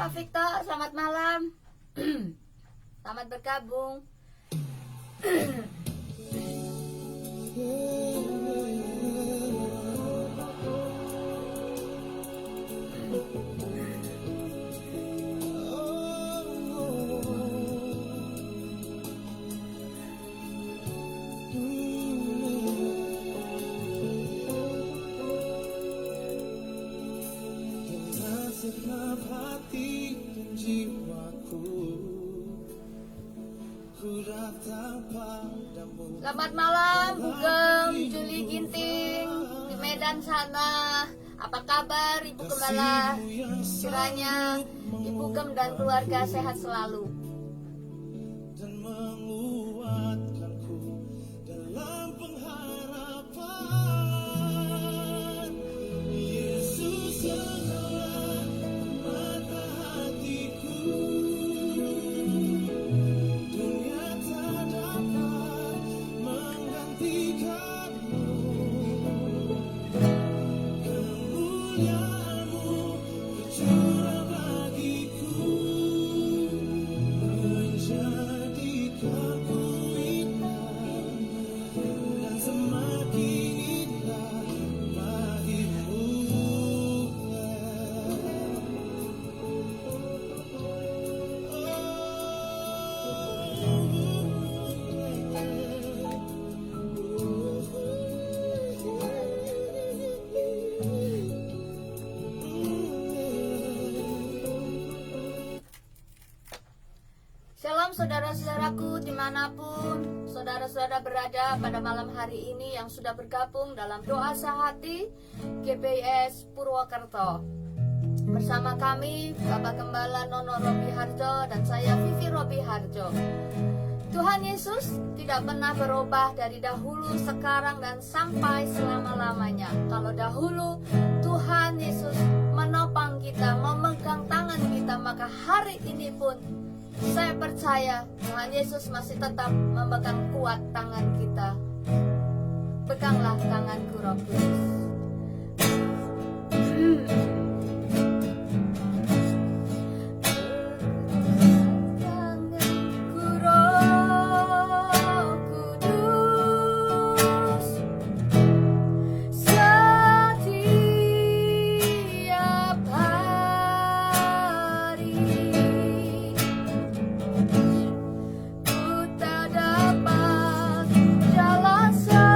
Pak Victor, selamat malam. Selamat bergabung. Segenap hati dan jiwaku, ku datang padamu. Selamat malam, Bugem, Juli Ginting di Medan sana. Apa kabar Ibu Gembala? Kiranya Ibu Gem dan keluarga sehat selalu. Dan menguatkanku dalam pengharapan. Yesus adalah mata hatiku. Dunia tak dapat menggantikanmu. Kemuliaanmu tercurah bagiku, menjadikanku indah dan semakin indah bagimu. Shalom saudara-saudaraku dimanapun saudara-saudara berada pada malam hari ini yang sudah bergabung dalam doa sehati GPIS Purwokerto. Bersama kami Bapak Gembala Nono Robi Harjo dan saya Vivi Robi Harjo. Tuhan Yesus tidak pernah berubah dari dahulu, sekarang dan sampai selama-lamanya. Kalau dahulu Tuhan Yesus menopang kita, memegang tangan kita, maka hari ini pun saya percaya Tuhan Yesus masih tetap memegang kuat tangan kita. Peganglah tanganku, Roh Kudus. Tanganku, Roh Kudus, setiap hari. Ku tak dapat jalan sendiri.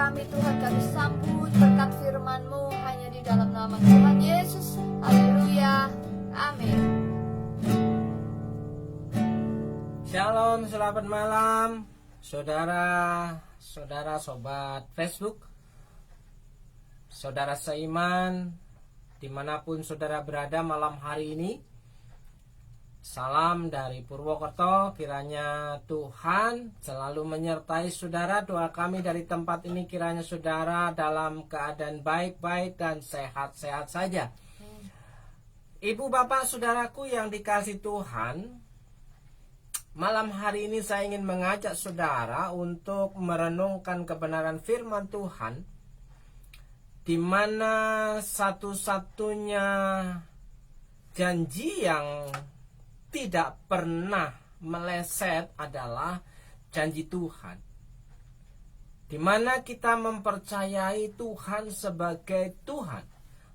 kami Tuhan, kami sambut berkat firman-Mu hanya di dalam nama Tuhan Yesus. Haleluya. Amin. Shalom, selamat malam saudara sobat Facebook, saudara seiman, dimanapun saudara berada malam hari ini. Salam dari Purwokerto, kiranya Tuhan selalu menyertai saudara. Doa kami dari tempat ini kiranya saudara dalam keadaan baik-baik dan sehat-sehat saja. Ibu bapak saudaraku yang dikasih Tuhan, malam hari ini saya ingin mengajak saudara untuk merenungkan kebenaran firman Tuhan, di mana satu-satunya janji yang tidak pernah meleset adalah janji Tuhan, di mana kita mempercayai Tuhan sebagai Tuhan,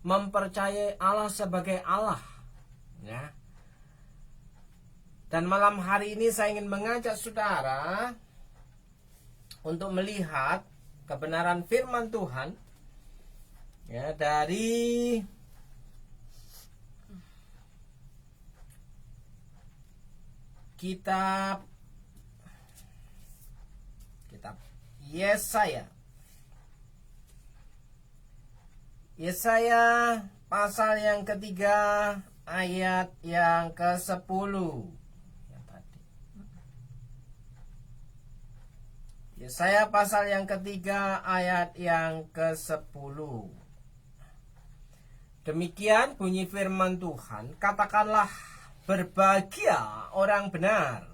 mempercayai Allah sebagai Allah, ya. Dan malam hari ini saya ingin mengajak saudara untuk melihat kebenaran firman Tuhan, ya, dari kitab Yesaya pasal yang ketiga ayat yang ke-10. Yesaya pasal yang ketiga ayat yang ke-10. Demikian bunyi firman Tuhan, katakanlah, berbahagia orang benar,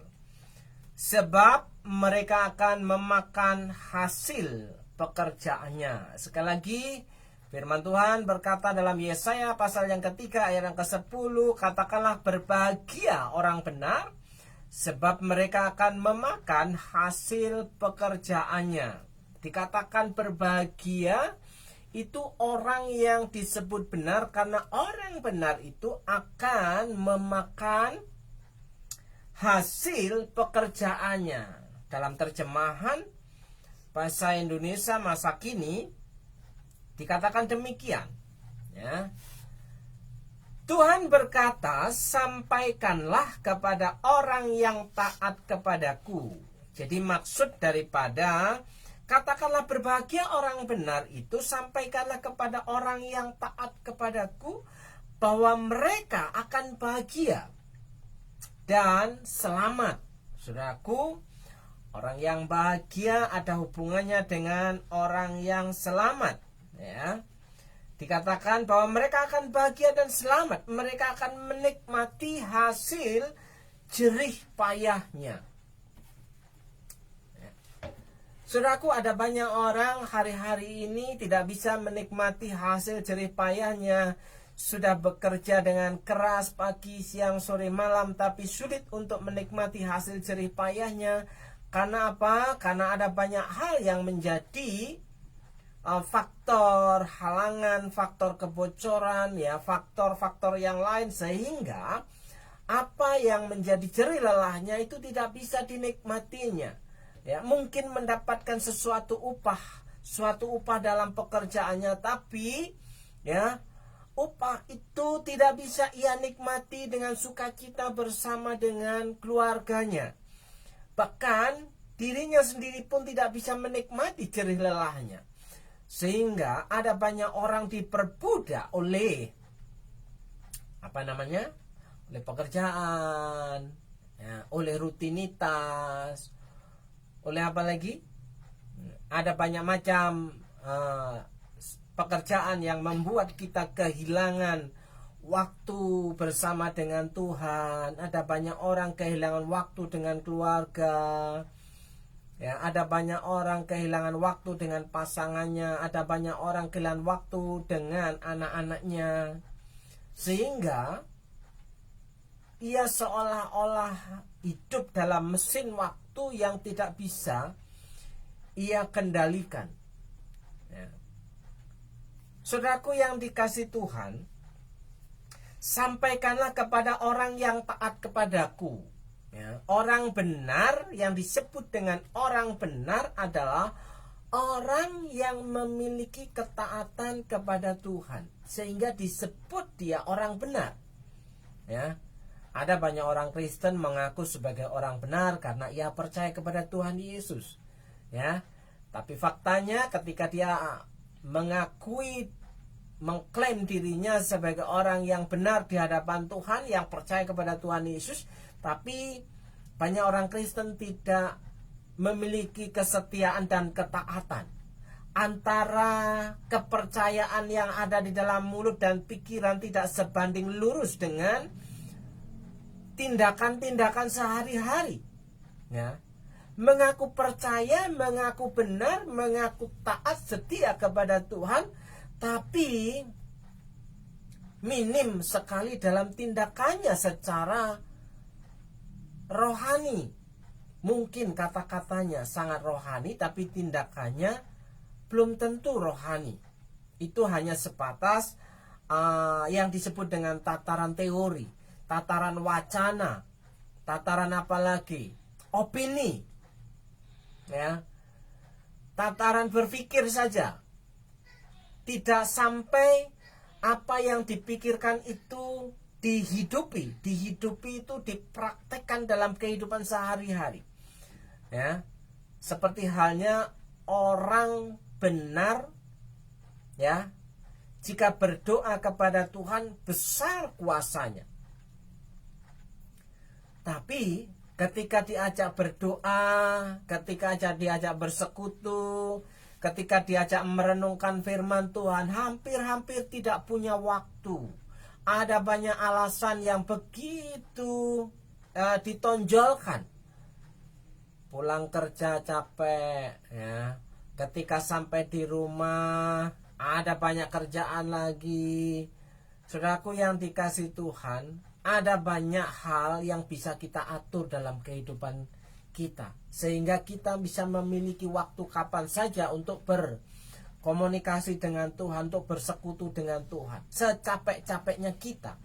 sebab mereka akan memakan hasil pekerjaannya. Sekali lagi, firman Tuhan berkata dalam Yesaya pasal yang ketiga ayat yang ke-10, katakanlah berbahagia orang benar, sebab mereka akan memakan hasil pekerjaannya. Dikatakan berbahagia, itu orang yang disebut benar karena orang benar itu akan memakan hasil pekerjaannya. Dalam terjemahan bahasa Indonesia masa kini dikatakan demikian, ya. Tuhan berkata, sampaikanlah kepada orang yang taat kepadaku. Jadi maksud daripada katakanlah berbahagia orang benar itu, sampaikanlah kepada orang yang taat kepadaku bahwa mereka akan bahagia dan selamat. Saudaraku, orang yang bahagia ada hubungannya dengan orang yang selamat, ya. Dikatakan bahwa mereka akan bahagia dan selamat, mereka akan menikmati hasil jerih payahnya. Saudaraku, ada banyak orang hari-hari ini tidak bisa menikmati hasil jerih payahnya. Sudah bekerja dengan keras pagi, siang, sore, malam, tapi sulit untuk menikmati hasil jerih payahnya. Karena apa? Karena ada banyak hal yang menjadi faktor halangan, faktor kebocoran, ya, faktor-faktor yang lain, sehingga apa yang menjadi jerih lelahnya itu tidak bisa dinikmatinya. Ya, mungkin mendapatkan suatu upah dalam pekerjaannya, tapi ya, upah itu tidak bisa ia nikmati dengan sukacita bersama dengan keluarganya. Bahkan dirinya sendiri pun tidak bisa menikmati jerih lelahnya. Sehingga ada banyak orang diperbudak oleh oleh pekerjaan, ya, oleh rutinitas, oleh apa lagi? Ada banyak macam pekerjaan yang membuat kita kehilangan waktu bersama dengan Tuhan. Ada banyak orang kehilangan waktu dengan keluarga, ya, ada banyak orang kehilangan waktu dengan pasangannya, ada banyak orang kehilangan waktu dengan anak-anaknya, sehingga ia seolah-olah hidup dalam mesin waktu yang tidak bisa ia kendalikan, ya. Saudaraku yang dikasih Tuhan, sampaikanlah kepada orang yang taat kepadaku, ya. Orang benar, yang disebut dengan orang benar adalah orang yang memiliki ketaatan kepada Tuhan, sehingga disebut dia orang benar. Ya, ada banyak orang Kristen mengaku sebagai orang benar karena ia percaya kepada Tuhan Yesus. Ya, tapi faktanya ketika dia mengklaim dirinya sebagai orang yang benar di hadapan Tuhan, yang percaya kepada Tuhan Yesus, tapi banyak orang Kristen tidak memiliki kesetiaan dan ketaatan. Antara kepercayaan yang ada di dalam mulut dan pikiran tidak sebanding lurus dengan tindakan-tindakan sehari-hari. Ya. Mengaku percaya, mengaku benar, mengaku taat, setia kepada Tuhan, tapi minim sekali dalam tindakannya secara rohani. Mungkin kata-katanya sangat rohani, tapi tindakannya belum tentu rohani. Itu hanya sebatas yang disebut dengan tataran teori, tataran wacana, tataran apa lagi? Opini. Ya. Tataran berpikir saja. Tidak sampai apa yang dipikirkan itu dihidupi. Dihidupi itu dipraktekkan dalam kehidupan sehari-hari. Ya, seperti halnya orang benar, ya, jika berdoa kepada Tuhan besar kuasanya. Tapi ketika diajak berdoa, ketika diajak bersekutu, ketika diajak merenungkan firman Tuhan, hampir-hampir tidak punya waktu. Ada banyak alasan yang begitu ditonjolkan. Pulang kerja capek, ya. Ketika sampai di rumah ada banyak kerjaan lagi. Saudaraku yang dikasihi Tuhan, ada banyak hal yang bisa kita atur dalam kehidupan kita, sehingga kita bisa memiliki waktu kapan saja untuk berkomunikasi dengan Tuhan, untuk bersekutu dengan Tuhan. Secapek-capeknya kita,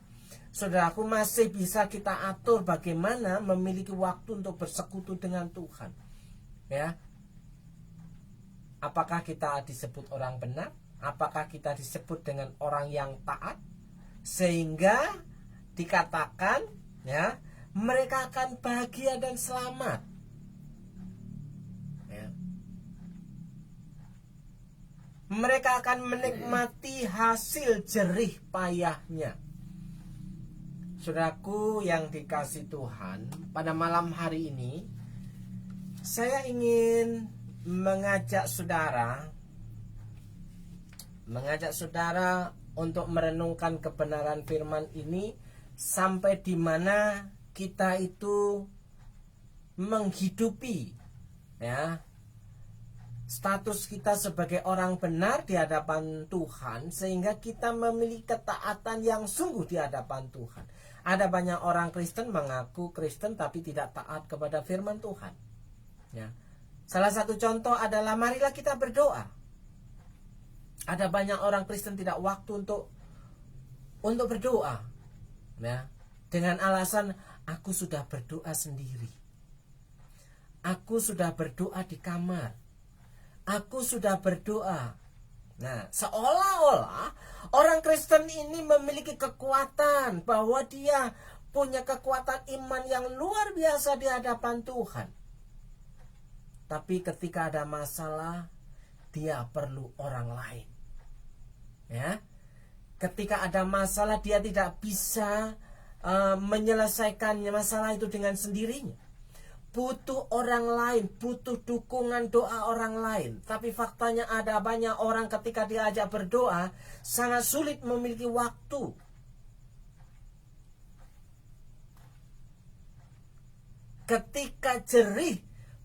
saudaraku, masih bisa kita atur bagaimana memiliki waktu untuk bersekutu dengan Tuhan. Ya. Apakah kita disebut orang benar? Apakah kita disebut dengan orang yang taat? Sehingga dikatakan, ya, mereka akan bahagia dan selamat. Ya. Mereka akan menikmati hasil jerih payahnya. Saudaraku yang dikasihi Tuhan, pada malam hari ini saya ingin mengajak saudara untuk merenungkan kebenaran firman ini sampai di mana kita itu menghidupi, ya, status kita sebagai orang benar di hadapan Tuhan, sehingga kita memiliki ketaatan yang sungguh di hadapan Tuhan. Ada banyak orang Kristen mengaku Kristen tapi tidak taat kepada firman Tuhan. Ya. Salah satu contoh adalah marilah kita berdoa. Ada banyak orang Kristen tidak waktu untuk berdoa. Ya. Dengan alasan aku sudah berdoa sendiri. Aku sudah berdoa di kamar. Aku sudah berdoa. Nah, seolah-olah orang Kristen ini memiliki kekuatan, bahwa dia punya kekuatan iman yang luar biasa di hadapan Tuhan. Tapi ketika ada masalah, dia perlu orang lain. Ya. Ketika ada masalah, dia tidak bisa menyelesaikan masalah itu dengan sendirinya. Butuh orang lain, butuh dukungan doa orang lain. Tapi faktanya ada banyak orang ketika diajak berdoa sangat sulit memiliki waktu. Ketika jerih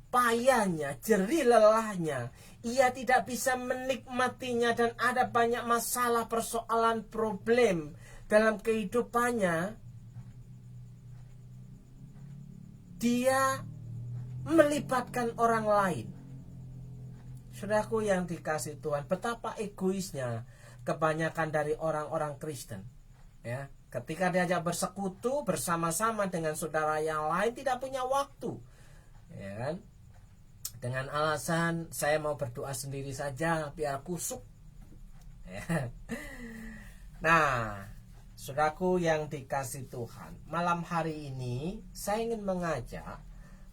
payahnya, jerih lelahnya, ia tidak bisa menikmatinya dan ada banyak masalah, persoalan, problem dalam kehidupannya. Dia melibatkan orang lain. Saudaraku yang dikasihi Tuhan, betapa egoisnya kebanyakan dari orang-orang Kristen. Ya, ketika diajak bersekutu bersama-sama dengan saudara yang lain tidak punya waktu. Ya kan? dengan alasan saya mau berdoa sendiri saja biar kusuk. Ya. Nah, saudaraku yang dikasih Tuhan, malam hari ini saya ingin mengajak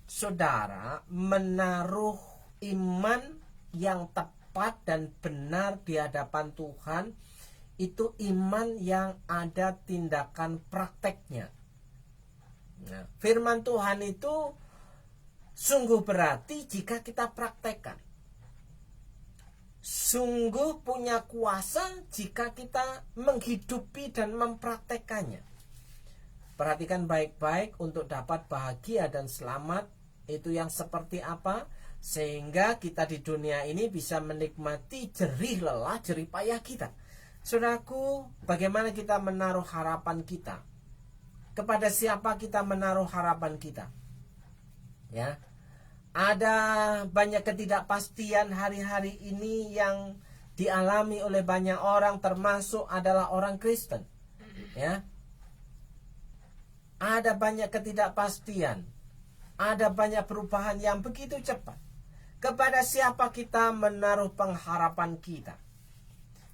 saudara menaruh iman yang tepat dan benar di hadapan Tuhan. Itu iman yang ada tindakan prakteknya. Nah, firman Tuhan itu sungguh berarti jika kita praktekkan. Sungguh punya kuasa jika kita menghidupi dan mempraktekannya. Perhatikan baik-baik untuk dapat bahagia dan selamat. Itu yang seperti apa? Sehingga kita di dunia ini bisa menikmati jerih lelah, jerih payah kita. Saudaraku, bagaimana kita menaruh harapan kita? Kepada siapa kita menaruh harapan kita? Ya. Ada banyak ketidakpastian hari-hari ini yang dialami oleh banyak orang, termasuk adalah orang Kristen. Ya. Ada banyak ketidakpastian. Ada banyak perubahan yang begitu cepat. Kepada siapa kita menaruh pengharapan kita?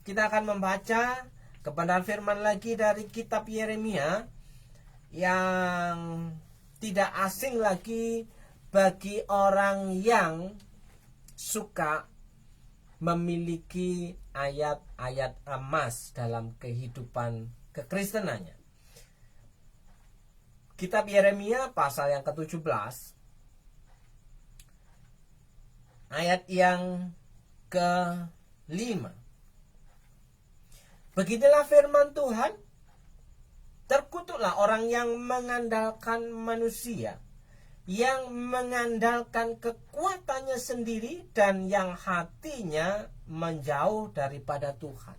Kita akan membaca kebenaran firman lagi dari kitab Yeremia yang tidak asing lagi bagi orang yang suka memiliki ayat-ayat emas dalam kehidupan kekristenannya. Kitab Yeremia pasal yang ke-17 ayat yang ke-5. Beginilah firman Tuhan, terkutuklah orang yang mengandalkan manusia, yang mengandalkan kekuatannya sendiri dan yang hatinya menjauh daripada Tuhan.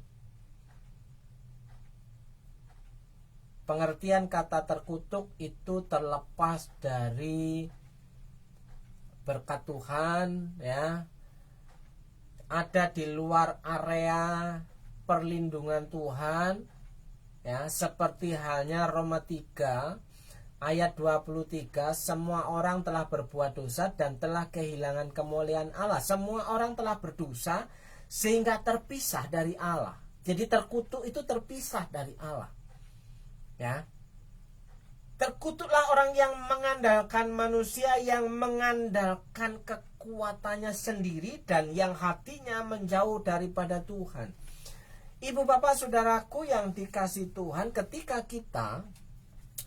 Pengertian kata terkutuk itu terlepas dari berkat Tuhan, ya. Ada di luar area perlindungan Tuhan, ya, seperti halnya Roma 3 ayat 23, semua orang telah berbuat dosa dan telah kehilangan kemuliaan Allah. Semua orang telah berdosa sehingga terpisah dari Allah. Jadi terkutuk itu terpisah dari Allah. Ya. Terkutuklah orang yang mengandalkan manusia, yang mengandalkan kekuatannya sendiri dan yang hatinya menjauh daripada Tuhan. Ibu bapak saudaraku yang dikasih Tuhan, ketika kita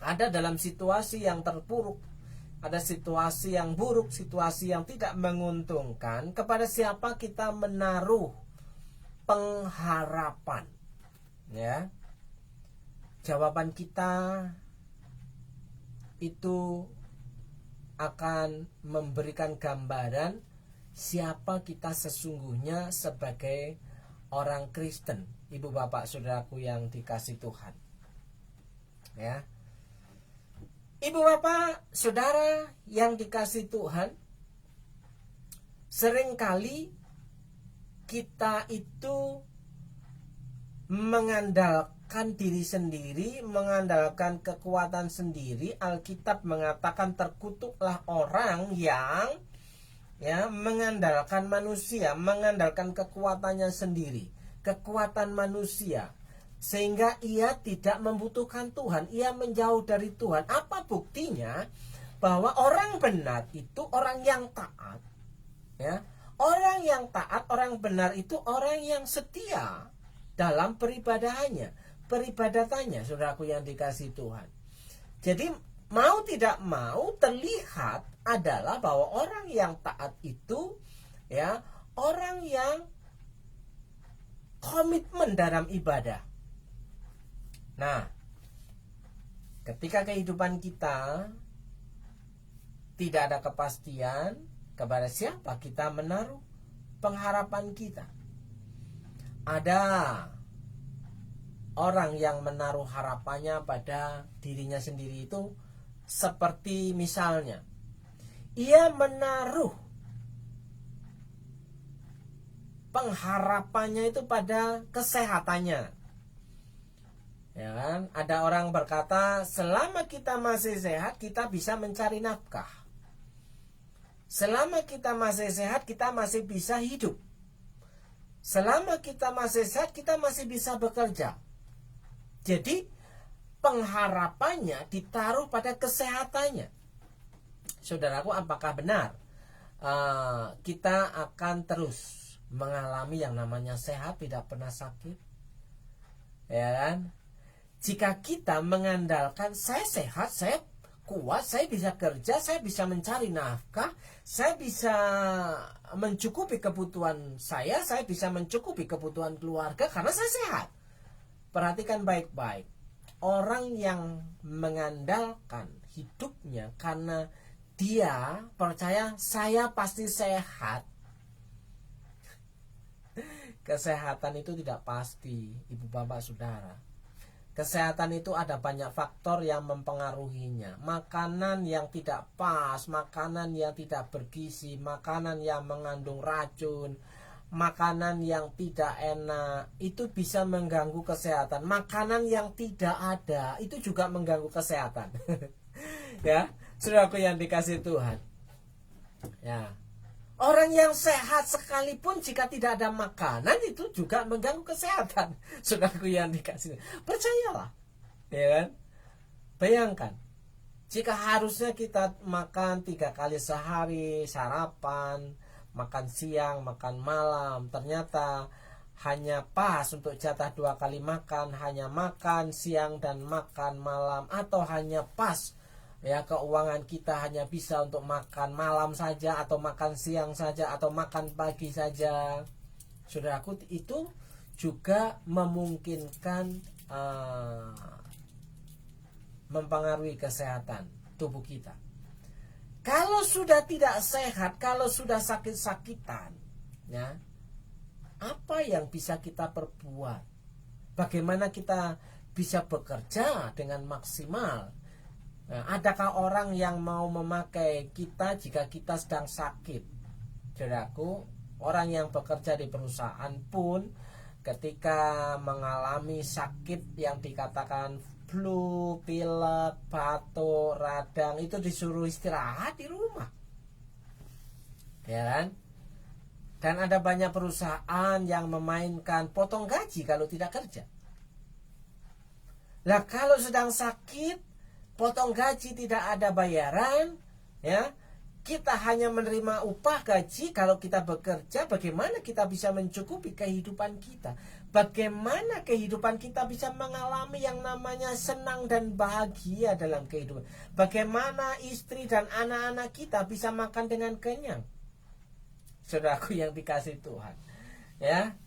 ada dalam situasi yang terpuruk, ada situasi yang buruk, situasi yang tidak menguntungkan, kepada siapa kita menaruh pengharapan? Ya. Jawaban kita itu akan memberikan gambaran siapa kita sesungguhnya sebagai orang Kristen. Ibu bapak saudaraku yang dikasih Tuhan. Ya. Ibu bapak saudara yang dikasih Tuhan, seringkali kita itu mengandalkan diri sendiri, mengandalkan kekuatan sendiri. Alkitab mengatakan terkutuklah orang yang mengandalkan manusia, mengandalkan kekuatannya sendiri, kekuatan manusia, sehingga ia tidak membutuhkan Tuhan, ia menjauh dari Tuhan. Apa buktinya? Bahwa orang benar itu orang yang taat, ya. Orang yang taat, orang benar itu orang yang setia dalam peribadatannya, saudaraku yang dikasih Tuhan. Jadi mau tidak mau terlihat adalah bahwa orang yang taat itu, ya, orang yang komitmen dalam ibadah. Nah, ketika kehidupan kita tidak ada kepastian, kepada siapa kita menaruh pengharapan kita? Ada orang yang menaruh harapannya pada dirinya sendiri, itu seperti misalnya ia menaruh pengharapannya itu pada kesehatannya. Ya kan? Ada orang berkata, selama kita masih sehat, kita bisa mencari nafkah. Selama kita masih sehat, kita masih bisa hidup. Selama kita masih sehat, kita masih bisa bekerja. Jadi pengharapannya ditaruh pada kesehatannya. Saudaraku, apakah benar kita akan terus mengalami yang namanya sehat, tidak pernah sakit? Ya kan? Jika kita mengandalkan saya sehat, saya kuat, saya bisa kerja, saya bisa mencari nafkah, saya bisa mencukupi kebutuhan saya bisa mencukupi kebutuhan keluarga karena saya sehat. Perhatikan baik-baik. Orang yang mengandalkan hidupnya karena dia percaya saya pasti sehat, kesehatan itu tidak pasti, ibu bapak saudara. Kesehatan itu ada banyak faktor yang mempengaruhinya. Makanan yang tidak pas, makanan yang tidak bergizi, makanan yang mengandung racun, makanan yang tidak enak, itu bisa mengganggu kesehatan. Makanan yang tidak ada, itu juga mengganggu kesehatan. Ya, saudaraku yang dikasih Tuhan. Ya. Orang yang sehat sekalipun jika tidak ada makanan itu juga mengganggu kesehatan. Saudaraku yang dikasih, percayalah, ya kan? Bayangkan, jika harusnya kita makan 3 kali sehari, sarapan, makan siang, makan malam, ternyata hanya pas untuk jatah 2 kali makan, hanya makan siang dan makan malam, atau hanya pas ya keuangan kita hanya bisa untuk makan malam saja, atau makan siang saja, atau makan pagi saja. Saudaraku, itu juga memungkinkan mempengaruhi kesehatan tubuh kita. Kalau sudah tidak sehat, kalau sudah sakit-sakitan, ya, apa yang bisa kita perbuat? Bagaimana kita bisa bekerja dengan maksimal? Nah, adakah orang yang mau memakai kita jika kita sedang sakit? Saudaraku, orang yang bekerja di perusahaan pun ketika mengalami sakit yang dikatakan flu, pilek, batuk, radang, itu disuruh istirahat di rumah. Ya kan? Dan ada banyak perusahaan yang memainkan potong gaji kalau tidak kerja. Lah kalau sedang sakit, potong gaji, tidak ada bayaran, ya, kita hanya menerima upah gaji. Kalau kita bekerja, bagaimana kita bisa mencukupi kehidupan kita? Bagaimana kehidupan kita bisa mengalami yang namanya senang dan bahagia dalam kehidupan? Bagaimana istri dan anak-anak kita bisa makan dengan kenyang? Saudaraku yang dikasih Tuhan, ya,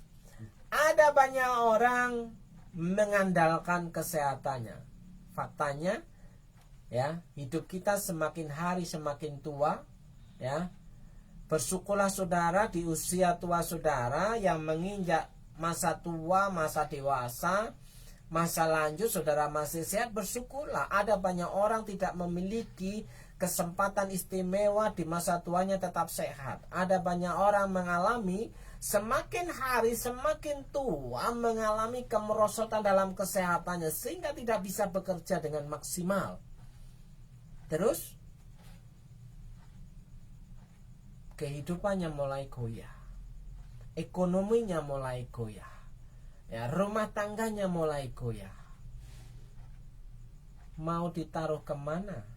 ada banyak orang mengandalkan kesehatannya. Faktanya, ya, hidup kita semakin hari semakin tua, ya. Bersyukurlah saudara di usia tua saudara yang menginjak masa tua, masa dewasa, masa lanjut, saudara masih sehat, bersyukurlah. Ada banyak orang tidak memiliki kesempatan istimewa di masa tuanya tetap sehat. Ada banyak orang mengalami semakin hari semakin tua, mengalami kemerosotan dalam kesehatannya sehingga tidak bisa bekerja dengan maksimal. Terus kehidupannya mulai goyah, ekonominya mulai goyah, ya, rumah tangganya mulai goyah. Mau ditaruh kemana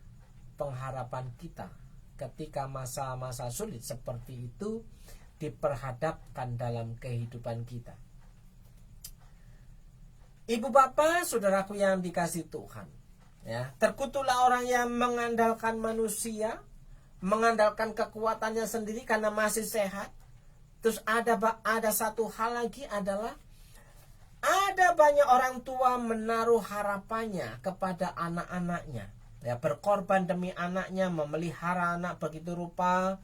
pengharapan kita ketika masa-masa sulit seperti itu diperhadapkan dalam kehidupan kita? Ibu bapak, saudaraku yang dikasih Tuhan, ya, terkutuklah orang yang mengandalkan manusia, mengandalkan kekuatannya sendiri karena masih sehat. Terus ada satu hal lagi adalah ada banyak orang tua menaruh harapannya kepada anak-anaknya, ya, berkorban demi anaknya, memelihara anak begitu rupa,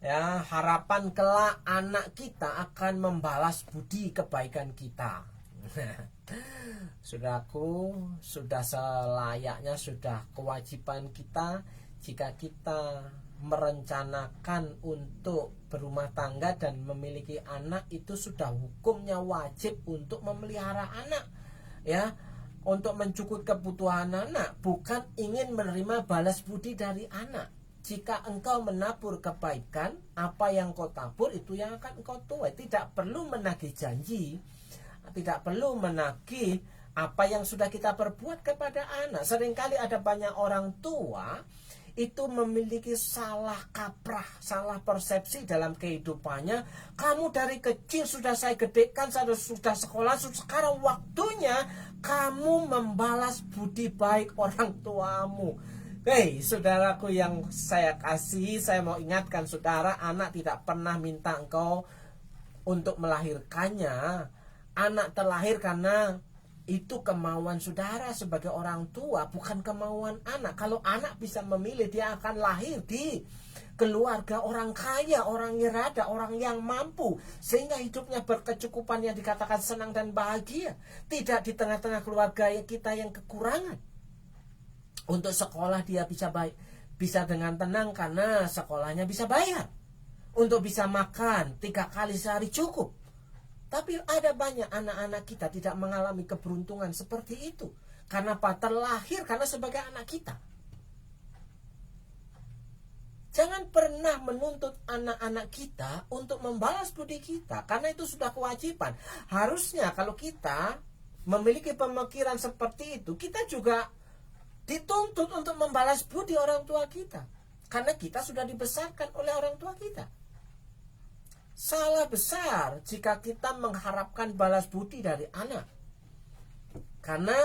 ya, harapan kelak anak kita akan membalas budi kebaikan kita. Saudaraku, sudah selayaknya, sudah kewajiban kita jika kita merencanakan untuk berumah tangga dan memiliki anak, itu sudah hukumnya wajib untuk memelihara anak, ya, untuk mencukupi kebutuhan anak, bukan ingin menerima balas budi dari anak. jika engkau menabur kebaikan, apa yang kau tabur itu yang akan engkau tuai. Tidak perlu menagih janji, tidak perlu menagih apa yang sudah kita perbuat kepada anak. Seringkali ada banyak orang tua itu memiliki salah kaprah, salah persepsi dalam kehidupannya. Kamu dari kecil sudah saya gedekan, sudah sekolah, sekarang waktunya kamu membalas budi baik orang tuamu. Hei, saudaraku yang saya kasihi, saya mau ingatkan saudara, anak tidak pernah minta engkau untuk melahirkannya. Anak terlahir karena itu kemauan saudara sebagai orang tua, bukan kemauan anak. Kalau anak bisa memilih, dia akan lahir di keluarga orang kaya, orang yang rada, orang yang mampu, sehingga hidupnya berkecukupan yang dikatakan senang dan bahagia. Tidak di tengah-tengah keluarga kita yang kekurangan. Untuk sekolah dia bisa dengan tenang karena sekolahnya bisa bayar. Untuk bisa makan 3 kali sehari cukup. Tapi ada banyak anak-anak kita tidak mengalami keberuntungan seperti itu. Karena apa? Terlahir karena sebagai anak kita. Jangan pernah menuntut anak-anak kita untuk membalas budi kita, karena itu sudah kewajiban. Harusnya kalau kita memiliki pemikiran seperti itu, kita juga dituntut untuk membalas budi orang tua kita, karena kita sudah dibesarkan oleh orang tua kita. Salah besar jika kita mengharapkan balas budi dari anak, karena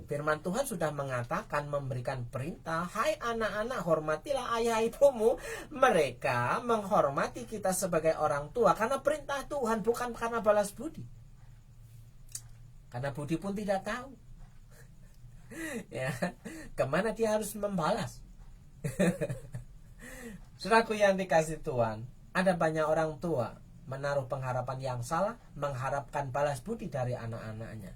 firman Tuhan sudah mengatakan, memberikan perintah, hai anak-anak, hormatilah ayah ibumu. Mereka menghormati kita sebagai orang tua karena perintah Tuhan, bukan karena balas budi. Karena budi pun tidak tahu ya, kemana dia harus membalas. Saudaraku yang dikasih Tuhan, ada banyak orang tua menaruh pengharapan yang salah, mengharapkan balas budi dari anak-anaknya.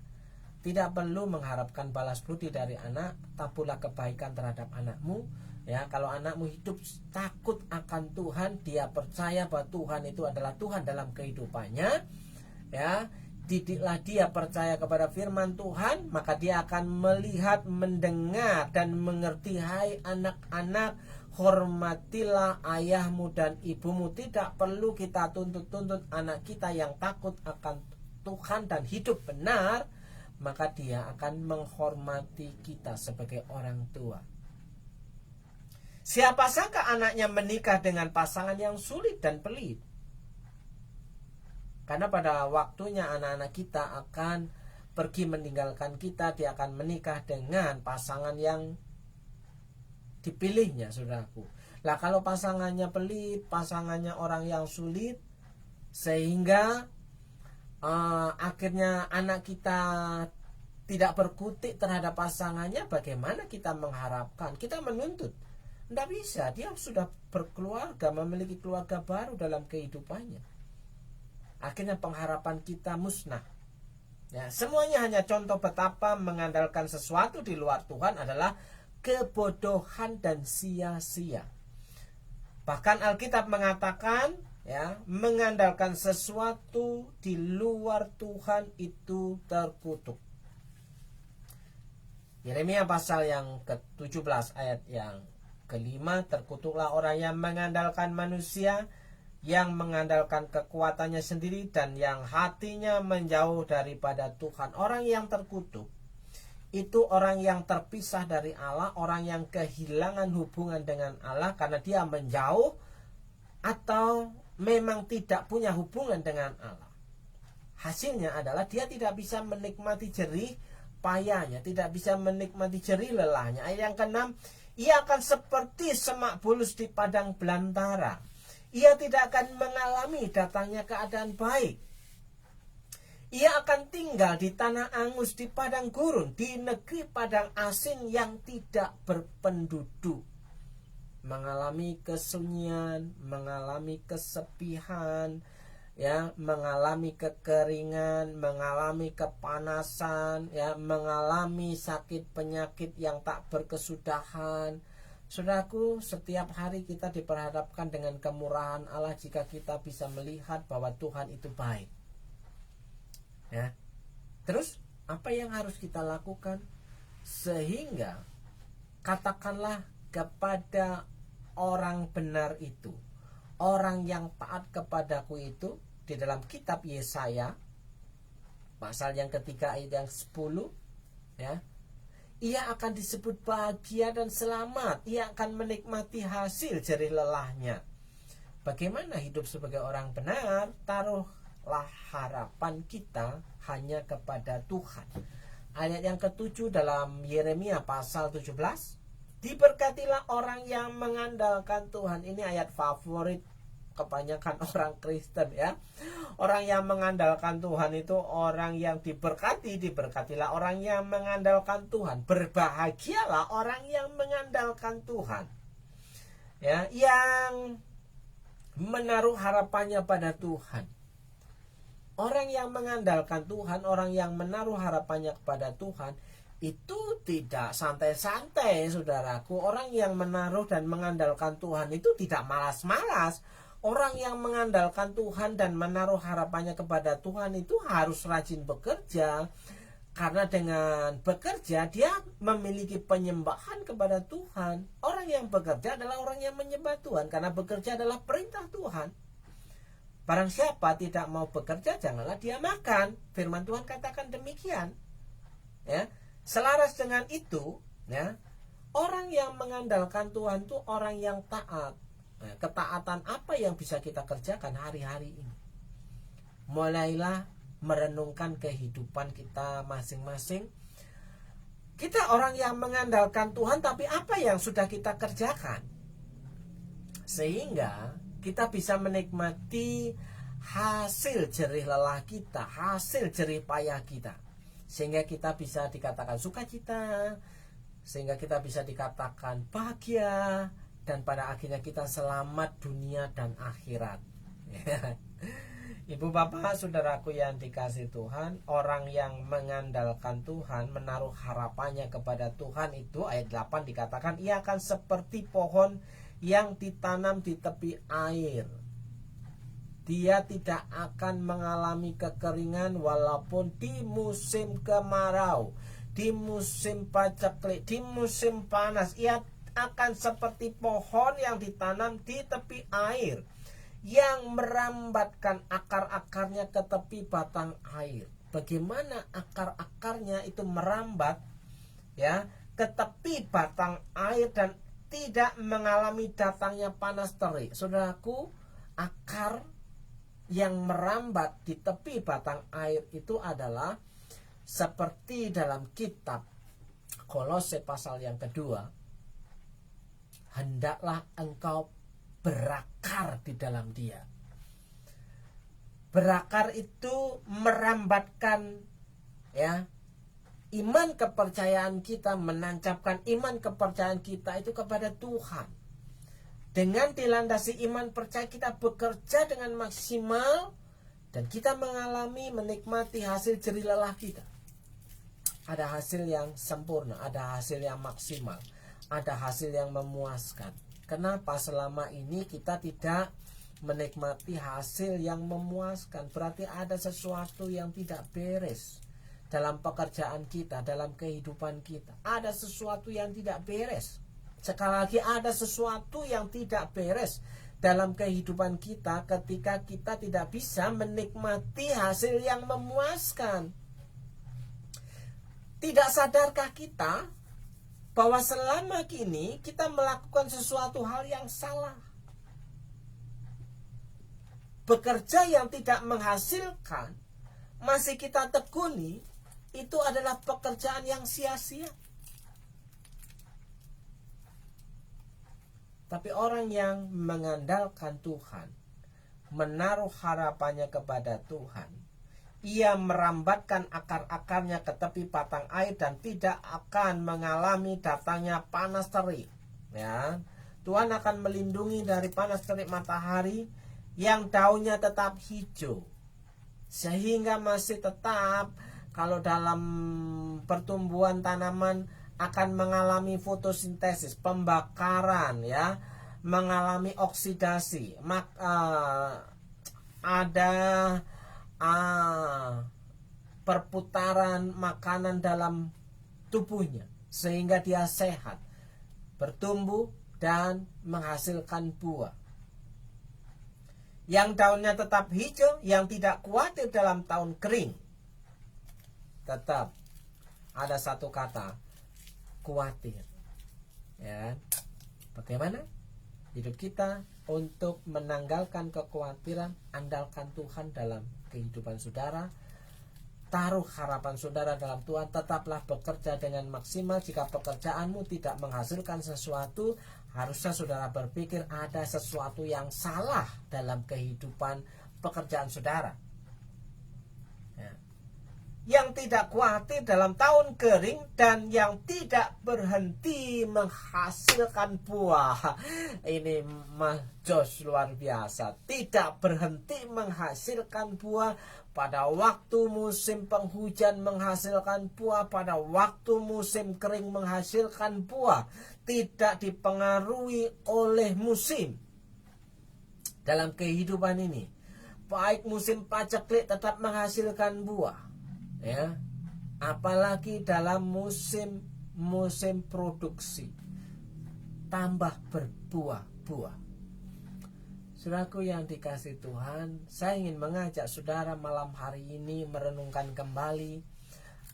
Tidak perlu mengharapkan balas budi dari anak. Taburlah kebaikan terhadap anakmu. Ya, kalau anakmu hidup takut akan Tuhan, dia percaya bahwa Tuhan itu adalah Tuhan dalam kehidupannya, ya, didiklah dia percaya kepada firman Tuhan, maka dia akan melihat, mendengar, dan mengerti. Hai anak-anak, hormatilah ayahmu dan ibumu. Tidak perlu kita tuntut-tuntut anak kita yang takut akan Tuhan dan hidup benar, maka dia akan menghormati kita sebagai orang tua. Siapa sangka anaknya menikah dengan pasangan yang sulit dan pelit. Karena pada waktunya anak-anak kita akan pergi meninggalkan kita, dia akan menikah dengan pasangan yang dipilihnya, saudaraku. Lah kalau pasangannya pelit, pasangannya orang yang sulit, sehingga akhirnya anak kita tidak berkutik terhadap pasangannya, bagaimana kita mengharapkan? Kita menuntut. Tidak bisa, dia sudah berkeluarga, memiliki keluarga baru dalam kehidupannya. Akhirnya pengharapan kita musnah. Ya, semuanya hanya contoh betapa mengandalkan sesuatu di luar Tuhan adalah kebodohan dan sia-sia. Bahkan Alkitab mengatakan, ya, mengandalkan sesuatu di luar Tuhan itu terkutuk. Yeremia pasal yang ke-17 ayat yang ke-5, terkutuklah orang yang mengandalkan manusia, yang mengandalkan kekuatannya sendiri, dan yang hatinya menjauh daripada Tuhan. Orang yang terkutuk itu orang yang terpisah dari Allah, orang yang kehilangan hubungan dengan Allah karena dia menjauh atau memang tidak punya hubungan dengan Allah. Hasilnya adalah dia tidak bisa menikmati jerih payahnya, tidak bisa menikmati jerih lelahnya. Ayat yang ke-6, ia akan seperti semak bulus di padang belantara. Ia tidak akan mengalami datangnya keadaan baik. Ia akan tinggal di tanah angus, di padang gurun, di negeri padang asin yang tidak berpenduduk. Mengalami kesunyian, mengalami kesepihan, ya, mengalami kekeringan, mengalami kepanasan, ya, mengalami sakit penyakit yang tak berkesudahan. Saudaraku, setiap hari kita diperhadapkan dengan kemurahan Allah jika kita bisa melihat bahwa Tuhan itu baik. Ya. Terus apa yang harus kita lakukan? Sehingga katakanlah kepada orang benar itu, orang yang taat kepadaku itu, di dalam kitab Yesaya pasal yang ketiga ayat yang 10, ya, ia akan disebut bahagia dan selamat, ia akan menikmati hasil jerih lelahnya. Bagaimana hidup sebagai orang benar? Taruhlah harapan kita hanya kepada Tuhan. Ayat yang ke-7 dalam Yeremia pasal 17, diberkatilah orang yang mengandalkan Tuhan. Ini ayat favorit kebanyakan orang Kristen, ya. Orang yang mengandalkan Tuhan itu orang yang diberkati. Diberkatilah orang yang mengandalkan Tuhan. Berbahagialah orang yang mengandalkan Tuhan, ya, yang menaruh harapannya pada Tuhan. Orang yang mengandalkan Tuhan, orang yang menaruh harapannya kepada Tuhan, itu tidak santai-santai, saudaraku. Orang yang menaruh dan mengandalkan Tuhan itu tidak malas-malas. Orang yang mengandalkan Tuhan dan menaruh harapannya kepada Tuhan itu harus rajin bekerja. Karena dengan bekerja dia memiliki penyembahan kepada Tuhan. Orang yang bekerja adalah orang yang menyembah Tuhan, karena bekerja adalah perintah Tuhan. Barang siapa tidak mau bekerja, janganlah dia makan. Firman Tuhan katakan demikian, ya. Selaras dengan itu, ya, orang yang mengandalkan Tuhan itu orang yang taat. Nah, ketaatan apa yang bisa kita kerjakan hari-hari ini? Mulailah merenungkan kehidupan kita masing-masing. Kita orang yang mengandalkan Tuhan, tapi apa yang sudah kita kerjakan? Sehingga kita bisa menikmati hasil jerih lelah kita, hasil jerih payah kita. Sehingga kita bisa dikatakan sukacita, sehingga kita bisa dikatakan bahagia, dan pada akhirnya kita selamat dunia dan akhirat. Ibu bapak saudaraku yang dikasihi Tuhan, orang yang mengandalkan Tuhan, menaruh harapannya kepada Tuhan itu, ayat 8 dikatakan, ia akan seperti pohon yang ditanam di tepi air. Dia tidak akan mengalami kekeringan walaupun di musim kemarau, di musim paceklik, di musim panas. Ia akan seperti pohon yang ditanam di tepi air, yang merambatkan akar-akarnya ke tepi batang air. Bagaimana akar-akarnya itu merambat, ya, ke tepi batang air dan tidak mengalami datangnya panas terik. Saudaraku, akar yang merambat di tepi batang air itu adalah seperti dalam kitab Kolose pasal yang kedua, hendaklah engkau berakar di dalam dia. Berakar itu merambatkan, ya, iman kepercayaan kita, menancapkan iman kepercayaan kita itu kepada Tuhan. Dengan dilandasi iman percaya, kita bekerja dengan maksimal dan kita mengalami, menikmati hasil jerih lelah kita. Ada hasil yang sempurna, ada hasil yang maksimal, ada hasil yang memuaskan. Kenapa selama ini kita tidak menikmati hasil yang memuaskan? Berarti ada sesuatu yang tidak beres dalam pekerjaan kita, dalam kehidupan kita. Ada sesuatu yang tidak beres. Sekali lagi, ada sesuatu yang tidak beres dalam kehidupan kita ketika kita tidak bisa menikmati hasil yang memuaskan. Tidak sadarkah kita bahwa selama ini kita melakukan sesuatu hal yang salah? Bekerja yang tidak menghasilkan masih kita tekuni, itu adalah pekerjaan yang sia-sia. Tapi orang yang mengandalkan Tuhan, menaruh harapannya kepada Tuhan, ia merambatkan akar-akarnya ke tepi batang air dan tidak akan mengalami datangnya panas terik. Ya, Tuhan akan melindungi dari panas terik matahari, yang daunnya tetap hijau, sehingga masih tetap, kalau dalam pertumbuhan tanaman akan mengalami fotosintesis, pembakaran, ya, mengalami oksidasi, ada perputaran makanan dalam tubuhnya sehingga dia sehat, bertumbuh dan menghasilkan buah. Yang daunnya tetap hijau, yang tidak khawatir dalam tahun kering. Tetap ada satu kata, khawatir. Ya. Bagaimana hidup kita untuk menanggalkan kekhawatiran? Andalkan Tuhan dalam kehidupan saudara. Taruh harapan saudara dalam Tuhan. Tetaplah bekerja dengan maksimal. Jika pekerjaanmu tidak menghasilkan sesuatu, harusnya saudara berpikir ada sesuatu yang salah dalam kehidupan pekerjaan saudara. Ya. Yang tidak khawatir dalam tahun kering dan yang tidak berhenti menghasilkan buah. Ini Jos luar biasa. Tidak berhenti menghasilkan buah. Pada waktu musim penghujan menghasilkan buah, pada waktu musim kering menghasilkan buah. Tidak dipengaruhi oleh musim. Dalam kehidupan ini, baik musim paceklik tetap menghasilkan buah, ya. Apalagi dalam musim produksi, tambah berbuah-buah. Saudaraku yang dikasihi Tuhan, saya ingin mengajak saudara malam hari ini merenungkan kembali,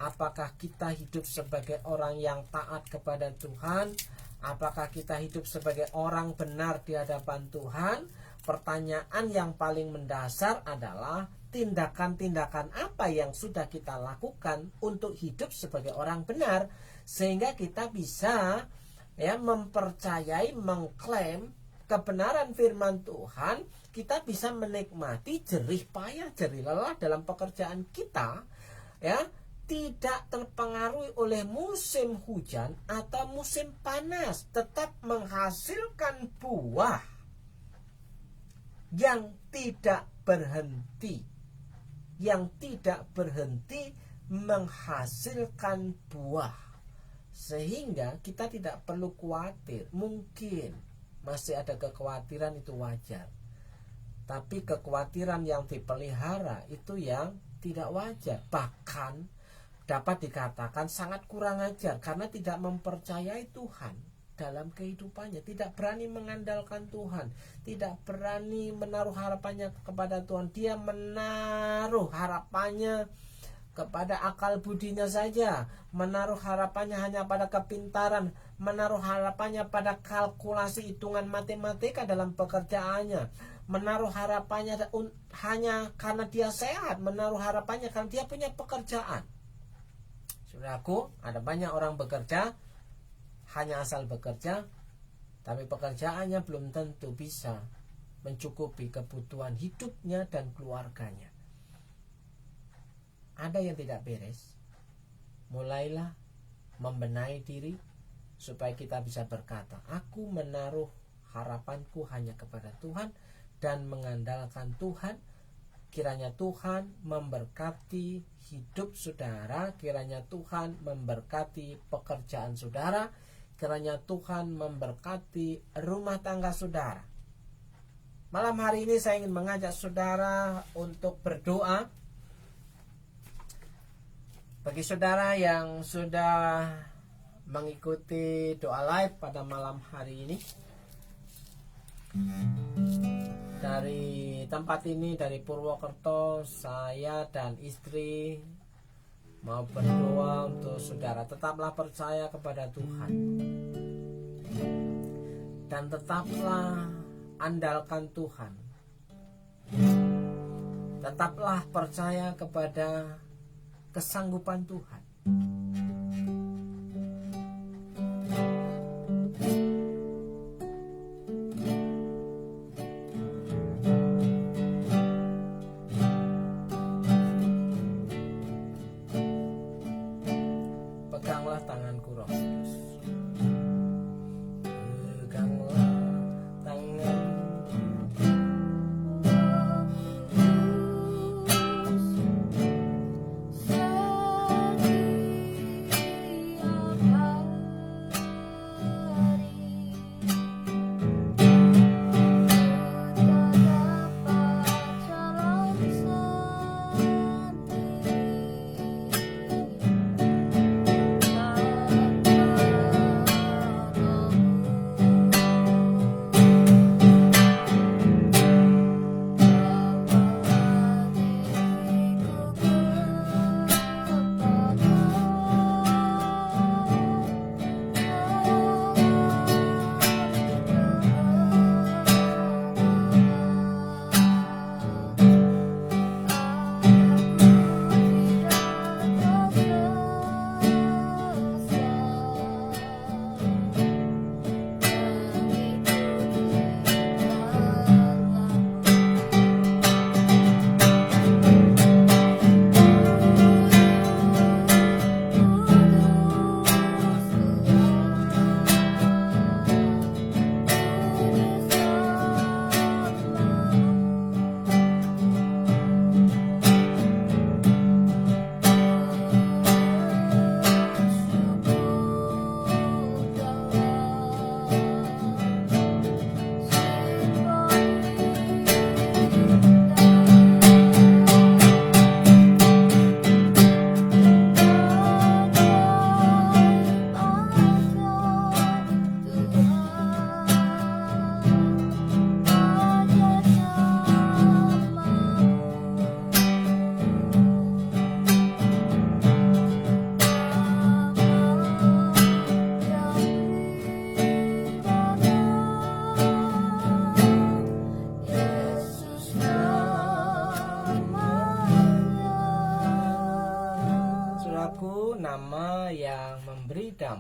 apakah kita hidup sebagai orang yang taat kepada Tuhan? Apakah kita hidup sebagai orang benar di hadapan Tuhan? Pertanyaan yang paling mendasar adalah tindakan-tindakan apa yang sudah kita lakukan untuk hidup sebagai orang benar, sehingga kita bisa mempercayai, mengklaim kebenaran firman Tuhan. Kita bisa menikmati jerih payah, jerih lelah dalam pekerjaan kita, tidak terpengaruhi oleh musim hujan atau musim panas, tetap menghasilkan buah yang tidak berhenti, menghasilkan buah, sehingga kita tidak perlu khawatir. Mungkin masih ada kekhawatiran, itu wajar, tapi kekhawatiran yang dipelihara itu yang tidak wajar, bahkan dapat dikatakan sangat kurang ajar, karena tidak mempercayai Tuhan dalam kehidupannya, tidak berani mengandalkan Tuhan, tidak berani menaruh harapannya kepada Tuhan. Dia menaruh harapannya kepada akal budinya saja, menaruh harapannya hanya pada kepintaran, menaruh harapannya pada kalkulasi hitungan matematika dalam pekerjaannya, menaruh harapannya hanya karena dia sehat, menaruh harapannya karena dia punya pekerjaan. Saudaraku, ada banyak orang bekerja hanya asal bekerja, tapi pekerjaannya belum tentu bisa mencukupi kebutuhan hidupnya dan keluarganya. Ada yang tidak beres. Mulailah membenahi diri supaya kita bisa berkata, aku menaruh harapanku hanya kepada Tuhan dan mengandalkan Tuhan. Kiranya Tuhan memberkati hidup saudara, kiranya Tuhan memberkati pekerjaan saudara, kiranya Tuhan memberkati rumah tangga saudara. Malam hari ini saya ingin mengajak saudara untuk berdoa. Bagi saudara yang sudah mengikuti doa live pada malam hari ini, dari tempat ini, dari Purwokerto, saya dan istri mau berdoa untuk saudara. Tetaplah percaya kepada Tuhan dan tetaplah andalkan Tuhan. Tetaplah percaya kepada kesanggupan Tuhan. Peganglah tanganku, Roh Kudus. Peganglah tangan. Setia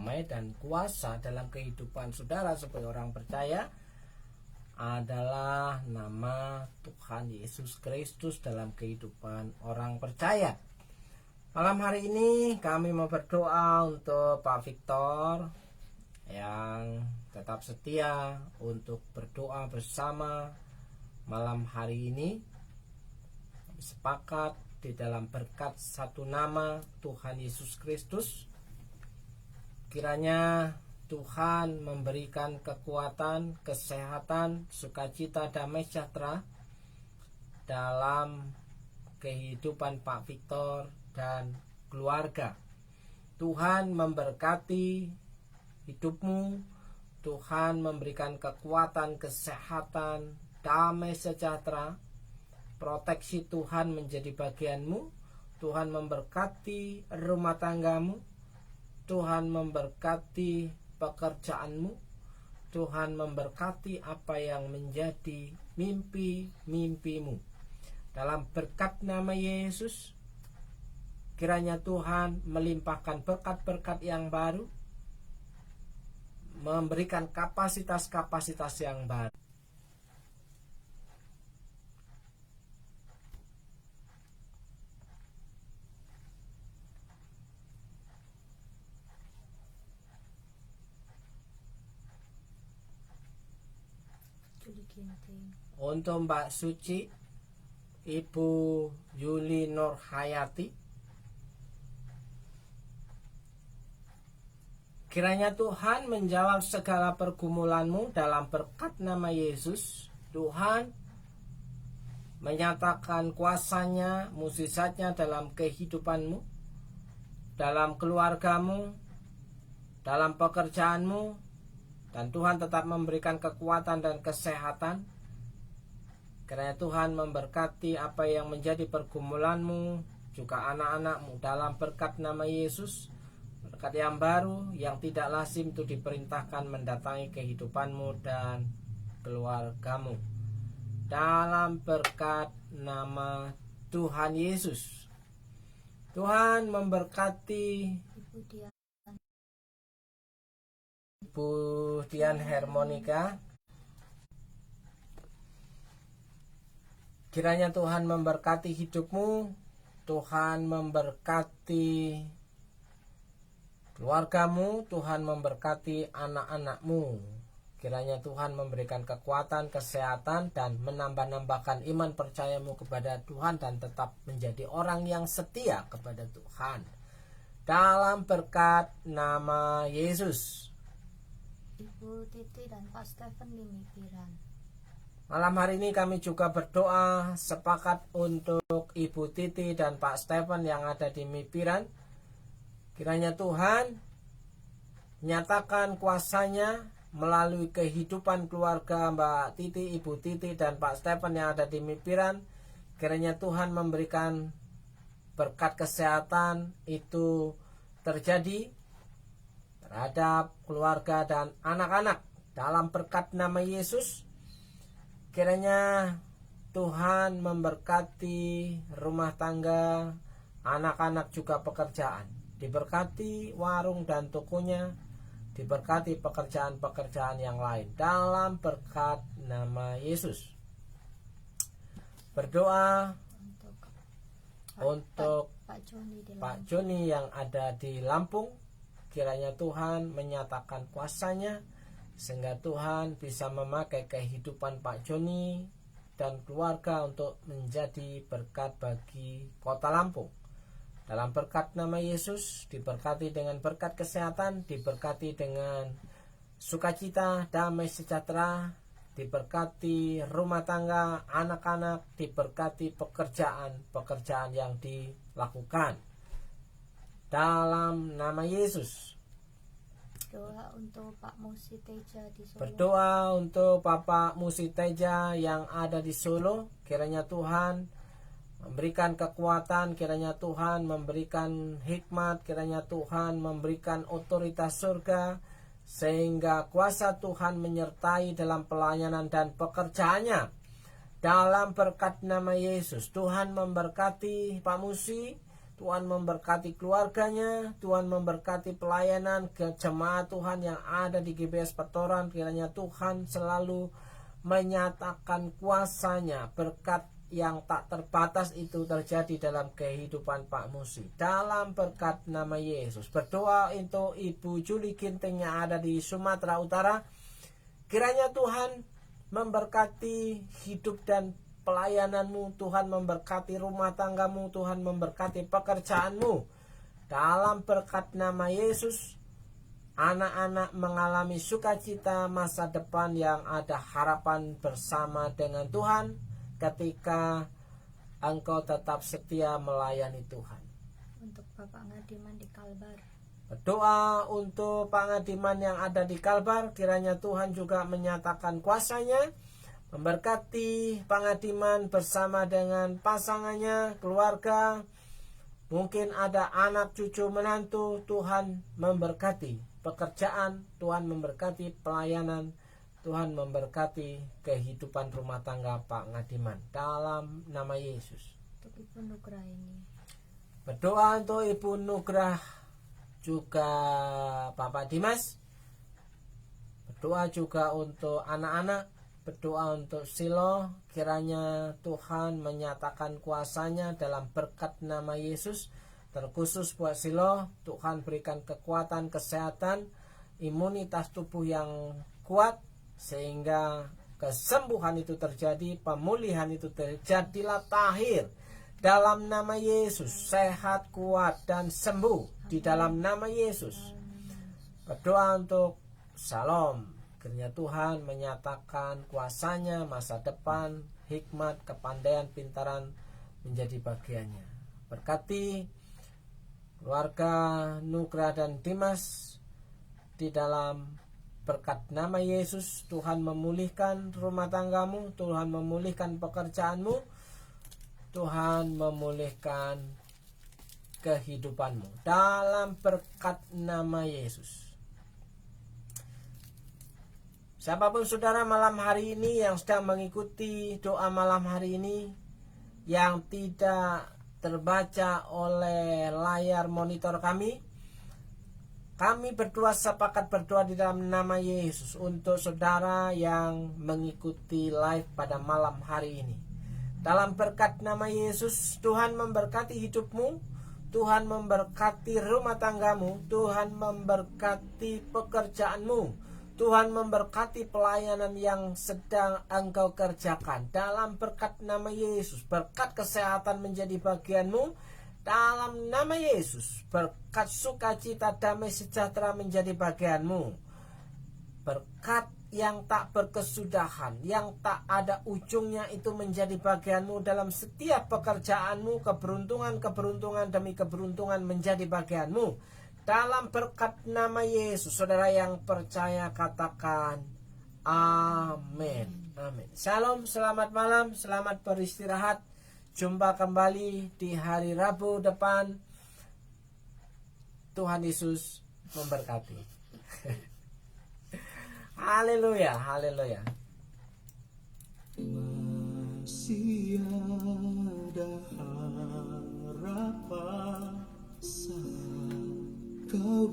damai dan kuasa dalam kehidupan saudara sebagai orang percaya adalah nama Tuhan Yesus Kristus dalam kehidupan orang percaya. Malam hari ini kami mau berdoa untuk Pak Victor yang tetap setia untuk berdoa bersama malam hari ini. Sepakat di dalam berkat satu nama Tuhan Yesus Kristus. Kiranya Tuhan memberikan kekuatan, kesehatan, sukacita, damai sejahtera dalam kehidupan Pak Victor dan keluarga. Tuhan memberkati hidupmu. Tuhan memberikan kekuatan, kesehatan, damai sejahtera. Proteksi Tuhan menjadi bagianmu. Tuhan memberkati rumah tanggamu. Tuhan memberkati pekerjaanmu. Tuhan memberkati apa yang menjadi mimpi-mimpimu. Dalam berkat nama Yesus, kiranya Tuhan melimpahkan berkat-berkat yang baru, memberikan kapasitas-kapasitas yang baru. Untuk Mbak Suci, Ibu Yuli Nurhayati, kiranya Tuhan menjawab segala pergumulanmu dalam berkat nama Yesus. Tuhan menyatakan kuasanya, mukjizatnya dalam kehidupanmu, dalam keluargamu, dalam pekerjaanmu. Dan Tuhan tetap memberikan kekuatan dan kesehatan. Kiranya Tuhan memberkati apa yang menjadi pergumulanmu, juga anak-anakmu dalam berkat nama Yesus. Berkat yang baru, yang tidak lazim itu diperintahkan mendatangi kehidupanmu dan keluargamu. Dalam berkat nama Tuhan Yesus. Tuhan memberkati Ibu Dian Hermonika. Kiranya Tuhan memberkati hidupmu. Tuhan memberkati keluargamu. Tuhan memberkati anak-anakmu. Kiranya Tuhan memberikan kekuatan, kesehatan, dan menambah-nambahkan iman percayamu kepada Tuhan, dan tetap menjadi orang yang setia kepada Tuhan. Dalam berkat nama Yesus. Ibu Titi dan Pak Stephen di Mipiran. Malam hari ini kami juga berdoa sepakat untuk Ibu Titi dan Pak Stephen yang ada di Mipiran. Kiranya Tuhan nyatakan kuasanya melalui kehidupan keluarga Mbak Titi, Ibu Titi dan Pak Stephen yang ada di Mipiran. Kiranya Tuhan memberikan berkat kesehatan itu terjadi terhadap keluarga dan anak-anak dalam berkat nama Yesus. Kiranya Tuhan memberkati rumah tangga, anak-anak juga pekerjaan. Diberkati warung dan tokonya, diberkati pekerjaan-pekerjaan yang lain dalam berkat nama Yesus. Berdoa untuk Pak Joni yang ada di Lampung. Kiranya Tuhan menyatakan kuasanya sehingga Tuhan bisa memakai kehidupan Pak Joni dan keluarga untuk menjadi berkat bagi kota Lampung. Dalam berkat nama Yesus, diberkati dengan berkat kesehatan, diberkati dengan sukacita, damai sejahtera, diberkati rumah tangga, anak-anak, diberkati pekerjaan yang dilakukan. Dalam nama Yesus. Doa untuk Pak Musi Teja di Solo. Berdoa untuk Bapak Musi Teja yang ada di Solo. Kiranya Tuhan memberikan kekuatan, kiranya Tuhan memberikan hikmat, kiranya Tuhan memberikan otoritas surga, sehingga kuasa Tuhan menyertai dalam pelayanan dan pekerjaannya. Dalam berkat nama Yesus, Tuhan memberkati Pak Musi. Tuhan memberkati keluarganya, Tuhan memberkati pelayanan ke jemaat Tuhan yang ada di GBS Petoran. Kiranya Tuhan selalu menyatakan kuasa-Nya, berkat yang tak terbatas itu terjadi dalam kehidupan Pak Musi. Dalam berkat nama Yesus, berdoa untuk Ibu Juli Ginting yang ada di Sumatera Utara. Kiranya Tuhan memberkati hidup dan pelayananmu, Tuhan memberkati rumah tanggamu, Tuhan memberkati pekerjaanmu. Dalam berkat nama Yesus, anak-anak mengalami sukacita masa depan yang ada harapan bersama dengan Tuhan ketika engkau tetap setia melayani Tuhan. Untuk Bapak Ngadiman di Kalbar. Berdoa untuk Pak Ngadiman yang ada di Kalbar, kiranya Tuhan juga menyatakan kuasa-Nya, memberkati Pak Ngadiman bersama dengan pasangannya, keluarga. Mungkin ada anak cucu menantu, Tuhan memberkati pekerjaan, Tuhan memberkati pelayanan, Tuhan memberkati kehidupan rumah tangga Pak Ngadiman dalam nama Yesus. Untuk Ibu Nugrah ini. Berdoa untuk Ibu Nugrah juga Bapak Dimas. Berdoa juga untuk anak-anak. Berdoa untuk Silo, kiranya Tuhan menyatakan kuasa-Nya dalam berkat nama Yesus. Terkhusus buat Silo, Tuhan berikan kekuatan, kesehatan, imunitas tubuh yang kuat, sehingga kesembuhan itu terjadi, pemulihan itu terjadilah tahir. Dalam nama Yesus, sehat, kuat, dan sembuh di dalam nama Yesus. Berdoa untuk Shalom. Kiranya Tuhan menyatakan kuasa-Nya, masa depan, hikmat, kepandaian, pintaran menjadi bagiannya. Berkati keluarga Nugrah dan Dimas di dalam berkat nama Yesus. Tuhan memulihkan rumah tanggamu, Tuhan memulihkan pekerjaanmu, Tuhan memulihkan kehidupanmu dalam berkat nama Yesus. Siapapun saudara malam hari ini yang sedang mengikuti doa malam hari ini yang tidak terbaca oleh layar monitor kami berdua sepakat berdoa di dalam nama Yesus untuk saudara yang mengikuti live pada malam hari ini. Dalam berkat nama Yesus, Tuhan memberkati hidupmu, Tuhan memberkati rumah tanggamu, Tuhan memberkati pekerjaanmu, Tuhan memberkati pelayanan yang sedang engkau kerjakan. Dalam berkat nama Yesus, berkat kesehatan menjadi bagianmu. Dalam nama Yesus, berkat sukacita, damai sejahtera menjadi bagianmu. Berkat yang tak berkesudahan, yang tak ada ujungnya itu menjadi bagianmu dalam setiap pekerjaanmu. Keberuntungan demi keberuntungan menjadi bagianmu. Dalam berkat nama Yesus, saudara yang percaya katakan amin. Amin. Shalom, selamat malam, selamat beristirahat. Jumpa kembali di hari Rabu depan. Tuhan Yesus memberkati. Haleluya, haleluya. Masih ada harapan saat kau